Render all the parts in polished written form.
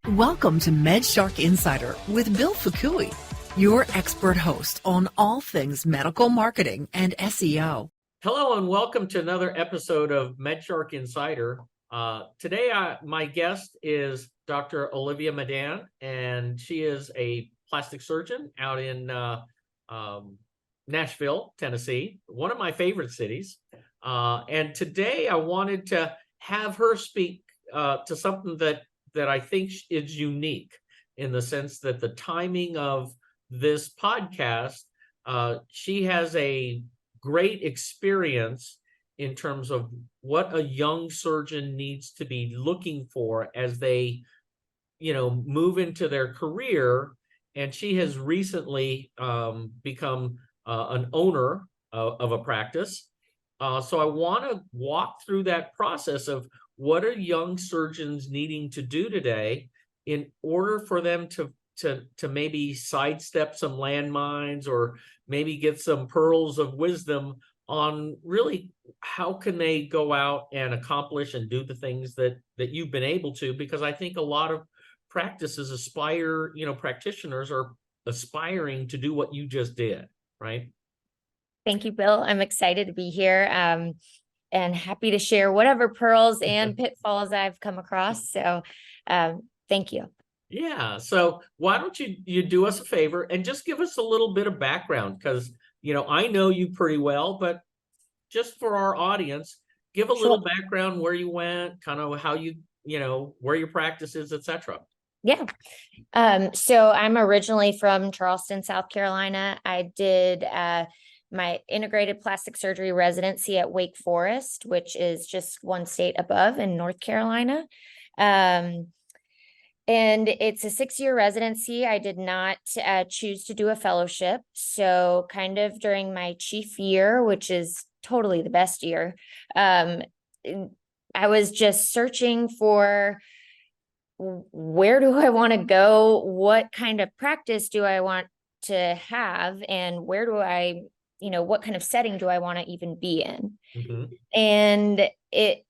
Welcome to MedShark Insider with Bill Fukui, your expert host on all things medical marketing and SEO. Hello and welcome to another episode of MedShark Insider. Today, my guest is Dr. Olivia MaDan, and she is a plastic surgeon out in Nashville, Tennessee, one of my favorite cities. And today I wanted to have her speak to something that I think is unique in the sense that the timing of this podcast, she has a great experience in terms of what a young surgeon needs to be looking for as they, move into their career. And she has recently become an owner of a practice. So I want to walk through that process of what are young surgeons needing to do today in order for them to maybe sidestep some landmines or maybe get some pearls of wisdom on really how can they go out and accomplish and do the things that you've been able to, because I think a lot of practices practitioners are aspiring to do what you just did, right? Thank you, Bill. I'm excited to be here and happy to share whatever pearls and pitfalls I've come across. So thank you. Yeah. So why don't you do us a favor and just give us a little bit of background, because, I know you pretty well, but just for our audience, give a little background, where you went, kind of how where your practice is, etc. Yeah. So I'm originally from Charleston, South Carolina. I did my integrated plastic surgery residency at Wake Forest, which is just one state above in North Carolina. And it's a 6-year residency. I did not choose to do a fellowship. So kind of during my chief year, which is totally the best year, I was just searching for where do I want to go? What kind of practice do I want to have? And where do I, what kind of setting do I want to even be in? Mm-hmm. And it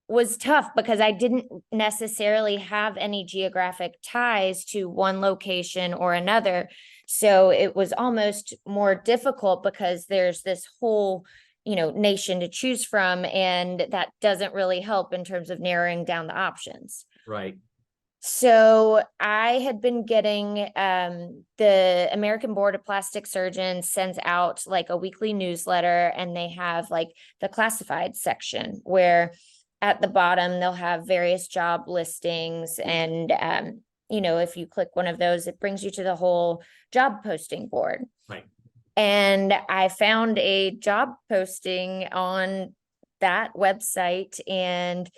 was tough because I didn't necessarily have any geographic ties to one location or another. So it was almost more difficult because there's this whole, nation to choose from, and that doesn't really help in terms of narrowing down the options. Right. So I had been getting the American Board of Plastic Surgeons sends out like a weekly newsletter, and they have like the classified section where at the bottom they'll have various job listings, and if you click one of those, it brings you to the whole job posting board. Right. And I found a job posting on that website, and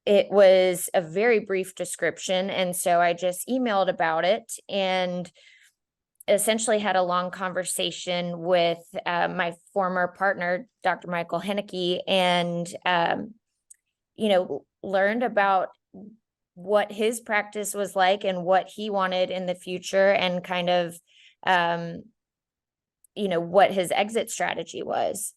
it was a very brief description. And so I just emailed about it and essentially had a long conversation with my former partner, Dr. Michael Henneke, and, learned about what his practice was like and what he wanted in the future, and kind of, what his exit strategy was.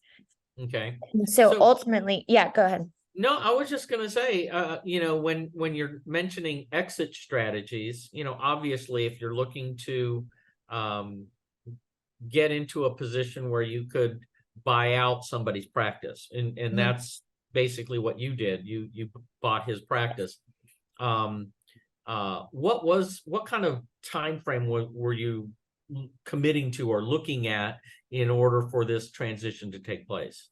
Okay. So ultimately, yeah, go ahead. No, I was just going to say, when you're mentioning exit strategies, obviously if you're looking to get into a position where you could buy out somebody's practice, and mm-hmm. that's basically what you did. You bought his practice. What kind of time frame were you committing to or looking at in order for this transition to take place?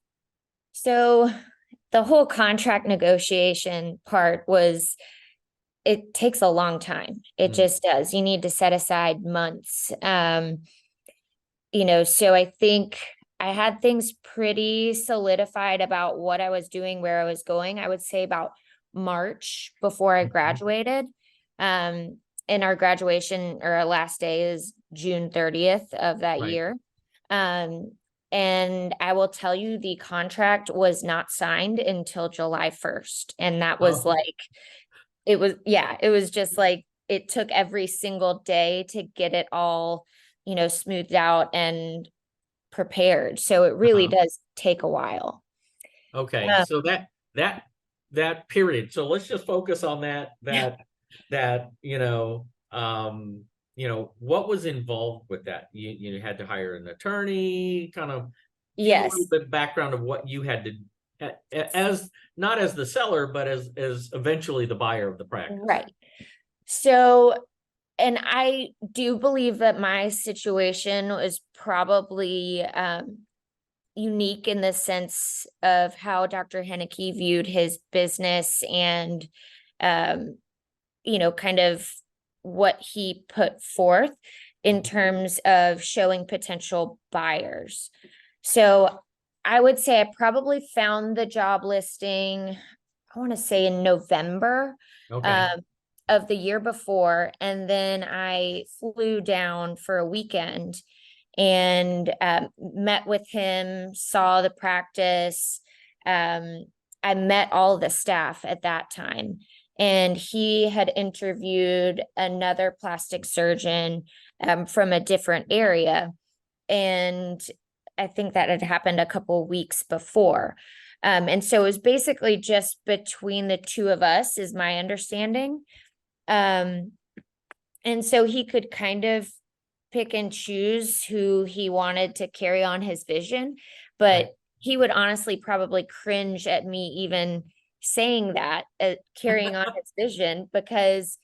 So the whole contract negotiation part it takes a long time. It just does. You need to set aside months. So I think I had things pretty solidified about what I was doing, where I was going. I would say about March before I graduated. And our graduation, or our last day, is June 30th of that year. And I will tell you, the contract was not signed until July 1st. And that was it was just like, it took every single day to get it all, smoothed out and prepared. So it really does take a while. Okay. So that period. So let's just focus on that that, what was involved with that? You had to hire an attorney, kind of give a little Yes. bit background of what you had to, as not as the seller, but as eventually the buyer of the practice. Right. So, and I do believe that my situation was probably unique in the sense of how Dr. Henneke viewed his business and, kind of what he put forth in terms of showing potential buyers. So I would say I probably found the job listing, I want to say in November. Okay. Of the year before. And then I flew down for a weekend and met with him, saw the practice. I met all the staff at that time. And he had interviewed another plastic surgeon from a different area. And I think that had happened a couple of weeks before. And so it was basically just between the two of us, is my understanding. And so he could kind of pick and choose who he wanted to carry on his vision, but he would honestly probably cringe at me even saying that, carrying on his vision, because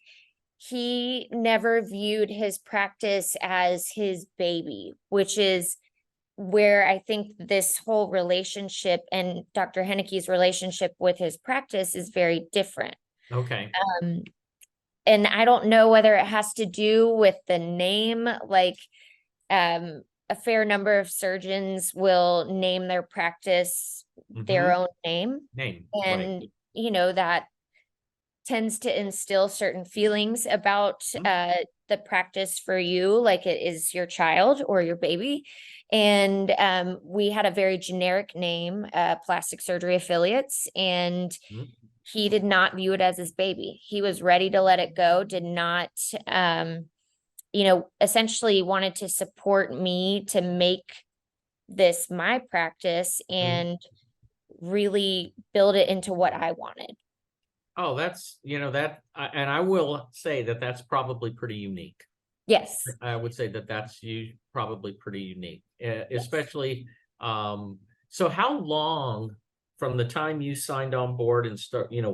he never viewed his practice as his baby, which is where I think this whole relationship and Dr. Henneke's relationship with his practice is very different. Okay. And I don't know whether it has to do with the name, like a fair number of surgeons will name their practice their own name. And, right. That tends to instill certain feelings about the practice for you, like it is your child or your baby. And we had a very generic name, Plastic Surgery Affiliates, and he did not view it as his baby. He was ready to let it go, did not, essentially wanted to support me to make this my practice and really build it into what I wanted. Oh, that's, and I will say that that's probably pretty unique. Yes. I would say that that's probably pretty unique, especially, so how long from the time you signed on board and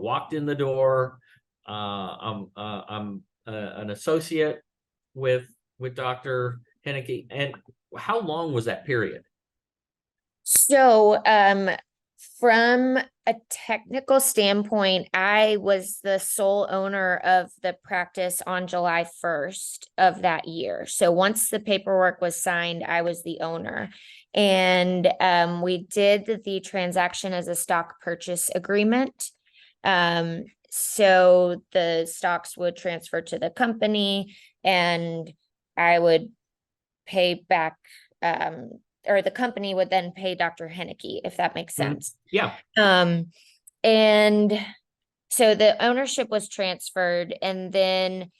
walked in the door, I'm an associate with Dr. Henneke, and how long was that period? So, from a technical standpoint, I was the sole owner of the practice on July 1st of that year. So once the paperwork was signed, I was the owner. And we did the transaction as a stock purchase agreement. So the stocks would transfer to the company and I would pay back, or the company would then pay Dr. Henneke, if that makes sense. Yeah. And so the ownership was transferred, and then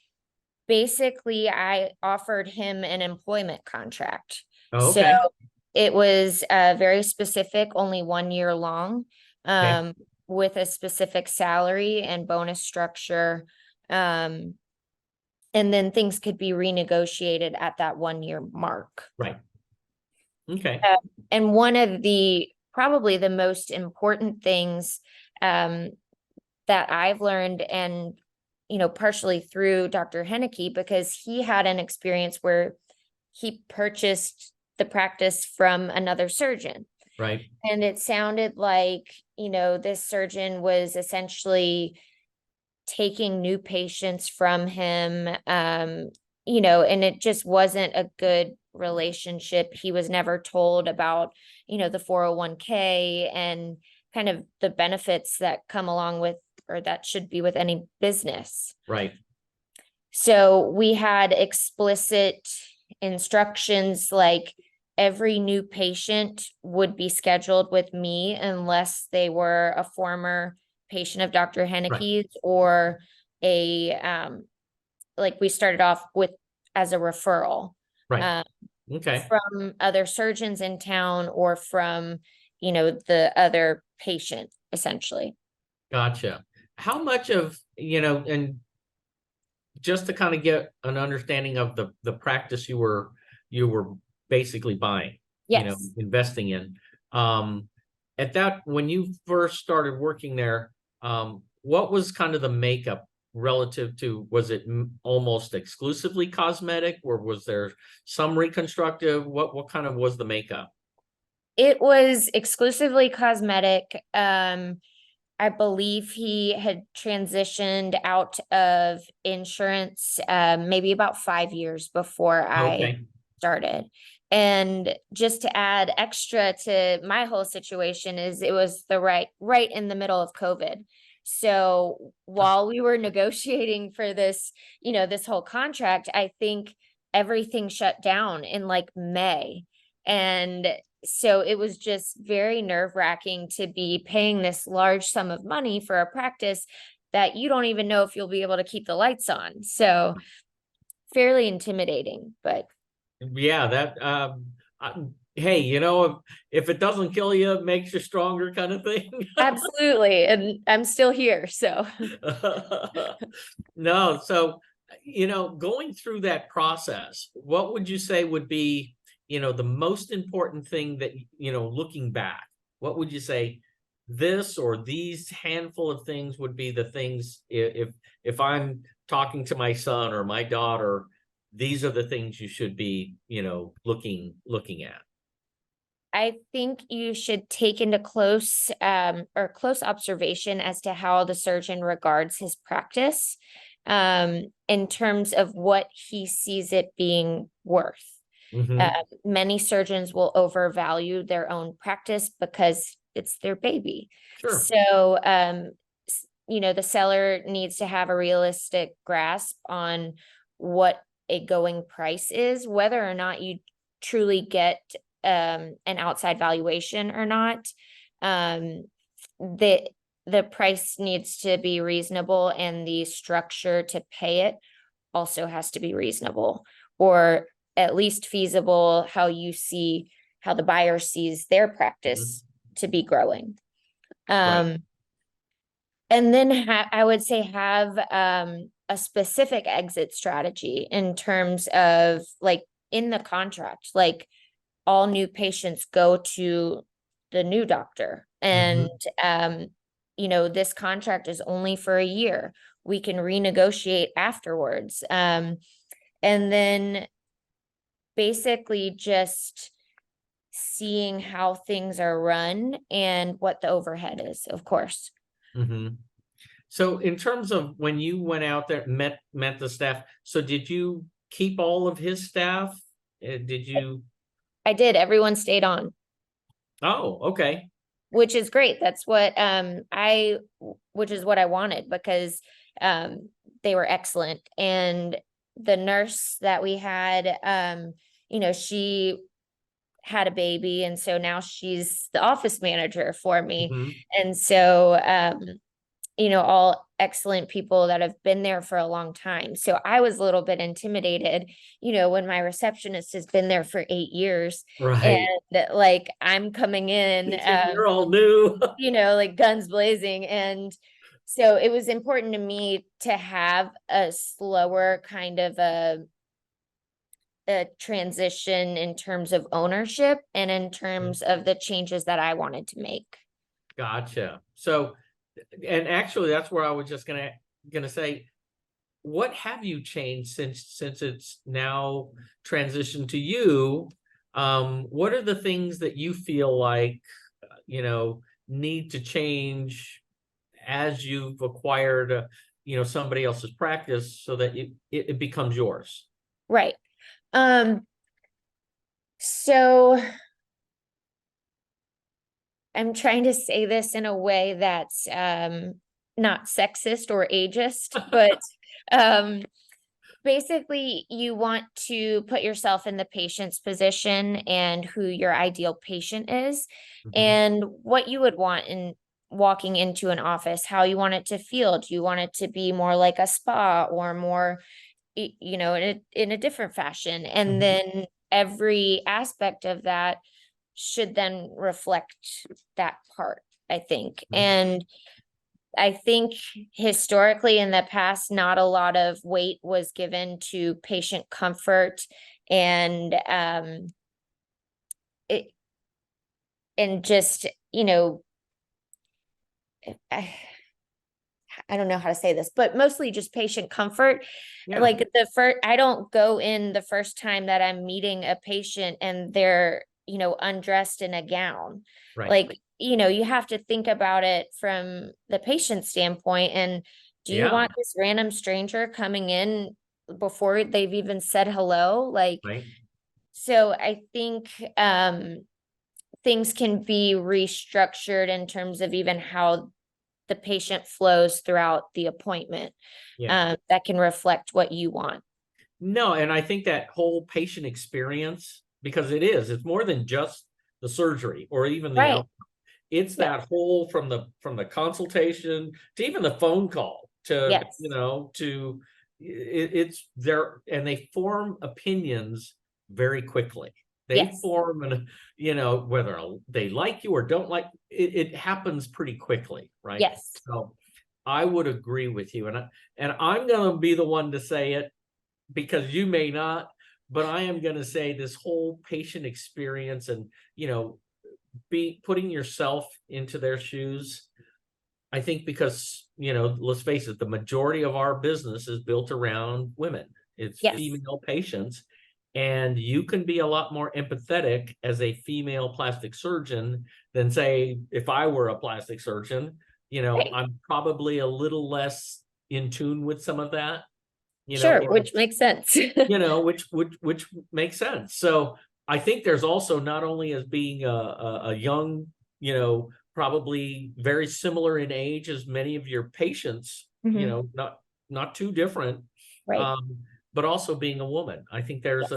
basically I offered him an employment contract. Oh, okay. So it was very specific, only 1 year long, with a specific salary and bonus structure. And then things could be renegotiated at that 1 year mark. Right. Okay. And one of the probably the most important things that I've learned, and partially through Dr. Henneke, because he had an experience where he purchased the practice from another surgeon. Right. And it sounded like, this surgeon was essentially taking new patients from him, and it just wasn't a good relationship. He was never told about, the 401k and kind of the benefits that come along with, or that should be with any business. Right. So we had explicit instructions, like every new patient would be scheduled with me unless they were a former patient of Dr. Henneke's, or like we started off with as a referral. Right. Okay. From other surgeons in town, or from, the other patient, essentially. Gotcha. How much of, and just to kind of get an understanding of the practice you were basically buying, Yes. investing in. At that, when you first started working there, what was kind of the makeup relative to, was it almost exclusively cosmetic, or was there some reconstructive? What kind of was the makeup? It was exclusively cosmetic. I believe he had transitioned out of insurance maybe about 5 years before I Okay. started. And just to add extra to my whole situation is it was the right in the middle of COVID. So while we were negotiating for this, this whole contract, I think everything shut down in like May. And so it was just very nerve-wracking to be paying this large sum of money for a practice that you don't even know if you'll be able to keep the lights on. So fairly intimidating, but Yeah, that hey, if it doesn't kill you, it makes you stronger, kind of thing. absolutely. And I'm still here. So No, so going through that process, what would you say would be, the most important thing that, looking back, what would you say this or these handful of things would be the things, if I'm talking to my son or my daughter, these are the things you should be, looking at. I think you should take into close observation as to how the surgeon regards his practice in terms of what he sees it being worth. Mm-hmm. Many surgeons will overvalue their own practice because it's their baby. Sure. So, the seller needs to have a realistic grasp on what a going price is, whether or not you truly get an outside valuation or not. The price needs to be reasonable, and the structure to pay it also has to be reasonable, or at least feasible how the buyer sees their practice to be growing. Right. And then I would say have a specific exit strategy in terms of like in the contract, like all new patients go to the new doctor, and this contract is only for a year. We can renegotiate afterwards. And then basically just seeing how things are run and what the overhead is, of course. Mm-hmm. So in terms of when you went out there, met the staff, so did you keep all of his staff? Did you? I did. Everyone stayed on, Oh, okay. which is great. That's what which is what I wanted, because they were excellent. And the nurse that we had, she had a baby, and so now she's the office manager for me. Mm-hmm. And so all excellent people that have been there for a long time. So I was a little bit intimidated, when my receptionist has been there for 8 years, Right. and like I'm coming in, You're all new. like guns blazing. And so it was important to me to have a slower kind of a transition in terms of ownership and in terms of the changes that I wanted to make. Gotcha. So, and actually, that's where I was just gonna say, what have you changed since it's now transitioned to you? What are the things that you feel like need to change as you've acquired somebody else's practice, so that it becomes yours? Right. So I'm trying to say this in a way that's not sexist or ageist, but basically you want to put yourself in the patient's position and who your ideal patient is, and what you would want in walking into an office, how you want it to feel. Do you want it to be more like a spa, or more, in a different fashion? And then every aspect of that should then reflect that part, I think. And I think historically in the past, not a lot of weight was given to patient comfort and it and just, I don't know how to say this, but mostly just patient comfort. Yeah. Like I don't go in the first time that I'm meeting a patient and they're, undressed in a gown. Right. Like, you have to think about it from the patient standpoint. And do you Yeah. want this random stranger coming in before they've even said hello? Like, Right. so I think, things can be restructured in terms of even how the patient flows throughout the appointment, Yeah. that can reflect what you want. No, and I think that whole patient experience, because it's more than just the surgery or even the Right. outcome. It's Yeah. that whole from the consultation to even the phone call to, Yes. it's there, and they form opinions very quickly. They Yes. form whether they like you or don't like it happens pretty quickly, right? Yes. So I would agree with you, and I'm going to be the one to say it because you may not, but I am going to say this whole patient experience and be putting yourself into their shoes. I think because let's face it, the majority of our business is built around women. It's Yes. female patients, and you can be a lot more empathetic as a female plastic surgeon than, say, if I were a plastic surgeon. Right. I'm probably a little less in tune with some of that. Sure, or, which makes sense. which makes sense. So I think there's also, not only as being a young, probably very similar in age as many of your patients, Mhm. not too different, Right. but also being a woman. I think there's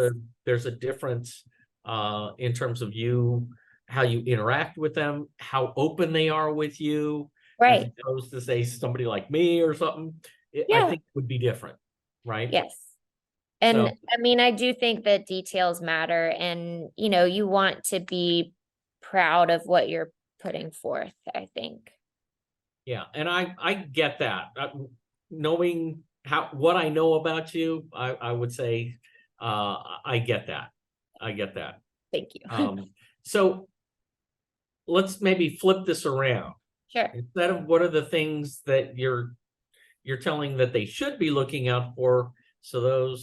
Yes. a difference in terms of how you interact with them, how open they are with you, as Right. opposed to, say, somebody like me or something. I Yeah. think it would be different, right? Yes. So And I mean, I do think that details matter and, you want to be proud of what you're putting forth, I think. yeah, and I get that. Knowing what I know about you, I would say I get that. I get that. Thank you. So let's maybe flip this around. Sure. Instead of what are the things that you're telling that they should be looking out for, so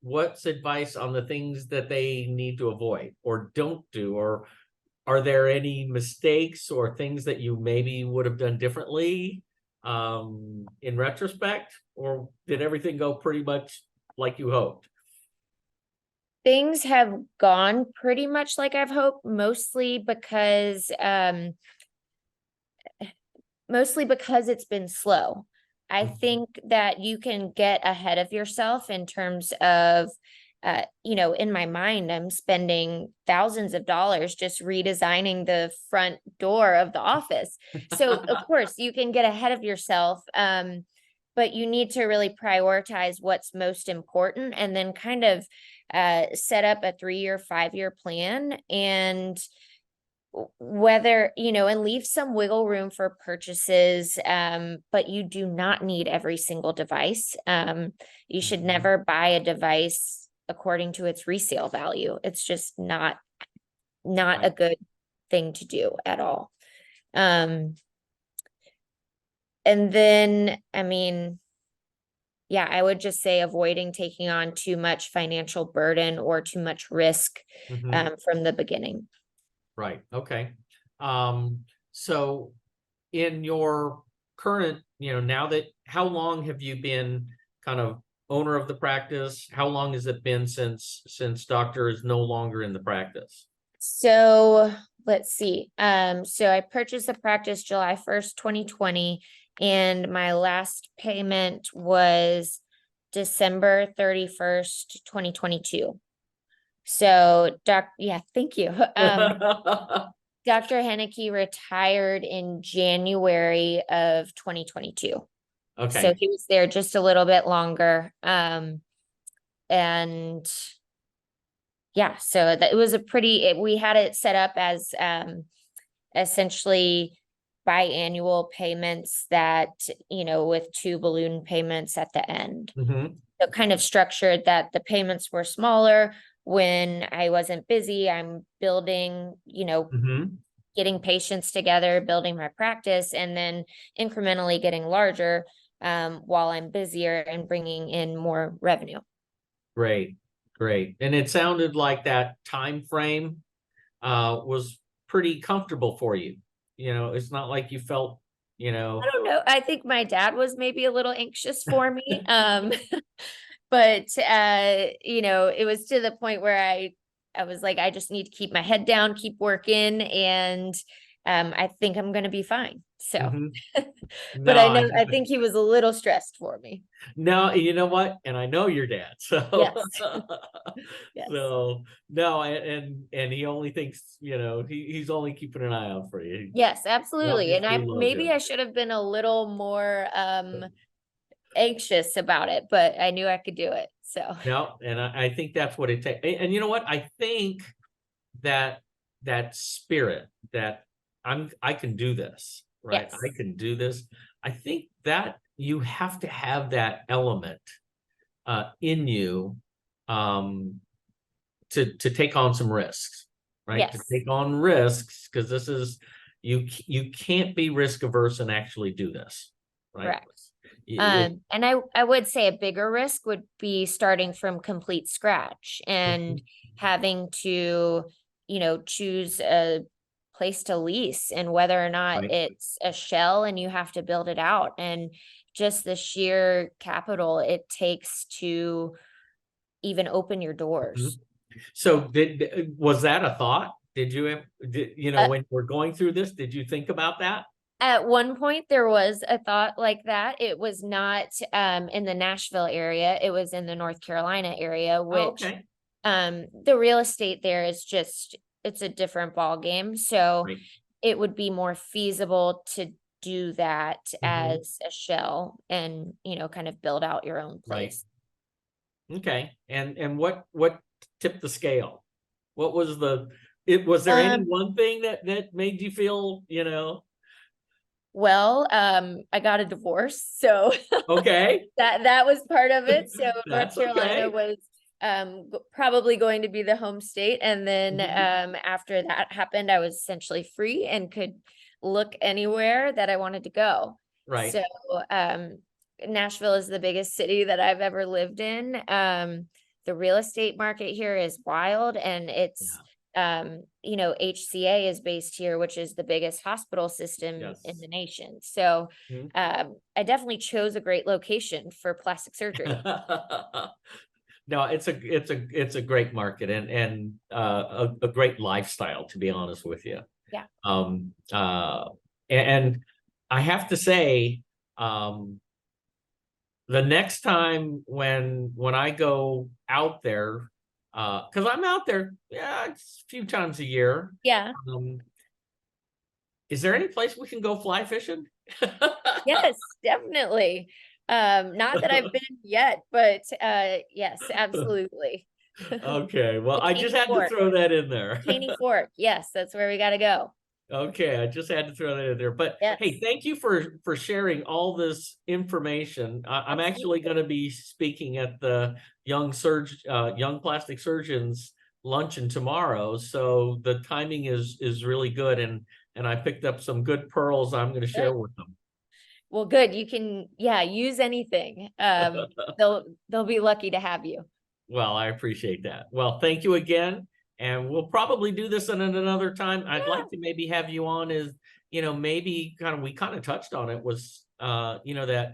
what's advice on the things that they need to avoid or don't do, or are there any mistakes or things that you maybe would have done differently in retrospect, or did everything go pretty much like you hoped? Things have gone pretty much like I've hoped, mostly because it's been slow. I think that you can get ahead of yourself in terms of, in my mind, I'm spending thousands of dollars just redesigning the front door of the office. So of course you can get ahead of yourself. But you need to really prioritize what's most important and then kind of set up a 3-year, 5-year plan and and leave some wiggle room for purchases. But you do not need every single device. You should never buy a device according to its resale value. It's just not a good thing to do at all. And then, I mean, yeah, I would just say avoiding taking on too much financial burden or too much risk from the beginning. Right. Okay. So in your current, how long have you been kind of owner of the practice? How long has it been since doctor is no longer in the practice? So let's see. So I purchased the practice July 1st, 2020, and my last payment was December 31st, 2022. So, thank you. Dr. Henneke retired in January of 2022. Okay. So he was there just a little bit longer. And yeah, so that it was we had it set up as essentially biannual payments that, with 2 balloon payments at the end. Mm-hmm. So kind of structured that the payments were smaller when I wasn't busy. I'm building, Mm-hmm. getting patients together, building my practice, and then incrementally getting larger while I'm busier and bringing in more revenue. Great. And it sounded like that time frame was pretty comfortable for you. It's not like you felt, I don't know. I think my dad was maybe a little anxious for me. But it was to the point where I was like, I just need to keep my head down, keep working, and I think I'm going to be fine. So, Mhm. but No, I think he was a little stressed for me. no, you know what? And I know your dad, so Yes. Yes. so no, and he only thinks, he's only keeping an eye out for you. Yes, He absolutely. And obviously loves maybe you. I should have been a little more anxious about it, but I knew I could do it. So, No, and I think that's what it takes. And you know what? I think that spirit that I can do this, right? yes. I can do this. I think that you have to have that element in you to take on some risks, right? To Yes. take on risks, because this is you can't be risk averse and actually do this, right? Correct. It- And I would say a bigger risk would be starting from complete scratch and having to, choose a place to lease and whether or not Right. it's a shell and you have to build it out, and just the sheer capital it takes to even open your doors. So was that a thought? Did you Uh, when we're going through this, did you think about that? At one point, there was a thought like that. It was not in the Nashville area. It was in the North Carolina area, Oh, which okay. the real estate there is just, it's a different ball game. So Right. it would be more feasible to do that Mhm. as a shell and, kind of build out your own Right. place. Okay. And what tipped the scale? What was was there any one thing that made you feel, Well, I got a divorce, so okay, that was part of it. So North that's Carolina okay. was probably going to be the home state, and then Mhm. after that happened, I was essentially free and could look anywhere that I wanted to go. Right. So Nashville is the biggest city that I've ever lived in. The real estate market here is wild, and it's HCA is based here, which is the biggest hospital system in Yes. the nation. So Mhm. I definitely chose a great location for plastic surgery. No, it's a great market and a great lifestyle, to be honest with you. Yeah. And I have to say, the next time when I go out there, because I'm out there, yeah, it's a few times a year. Yeah. Is there any place we can go fly fishing? Yes, definitely. Not that I've been yet, but yes, absolutely. Okay, well, The I just Caney had to Fork. throw that in there. Caney Fork. Yes, that's where we got to go. Okay, I just had to throw that in there. But Yes. hey, thank you for sharing all this information. I'm actually Absolutely. going to be speaking at the young plastic surgeons luncheon tomorrow, so the timing is really good, and I picked up some good pearls I'm going to share Good. with them. Well, good. You can, use anything. They'll be lucky to have you. Well, I appreciate that. Well, thank you again. And we'll probably do this in another time. I'd like to maybe have you on as, maybe we kind of touched on it was, that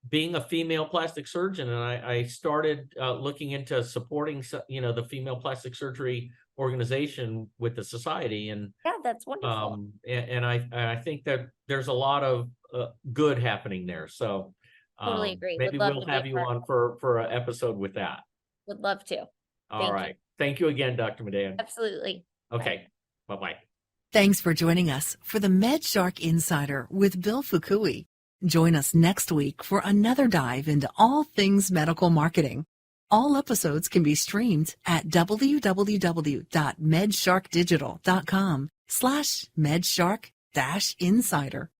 being a female plastic surgeon. And I started looking into supporting, the female plastic surgery organization with the society. And Yeah, that's wonderful. and I think that there's a lot of good happening there. So Totally agree. maybe Would love we'll to be have a you part. on for an episode with that. Would love to. All Thank you. right. Thank you again, Dr. MaDan. Absolutely. Okay. Bye-bye. Thanks for joining us for the MedShark Insider with Bill Fukui. Join us next week for another dive into all things medical marketing. All episodes can be streamed at www.medsharkdigital.com/medshark-insider.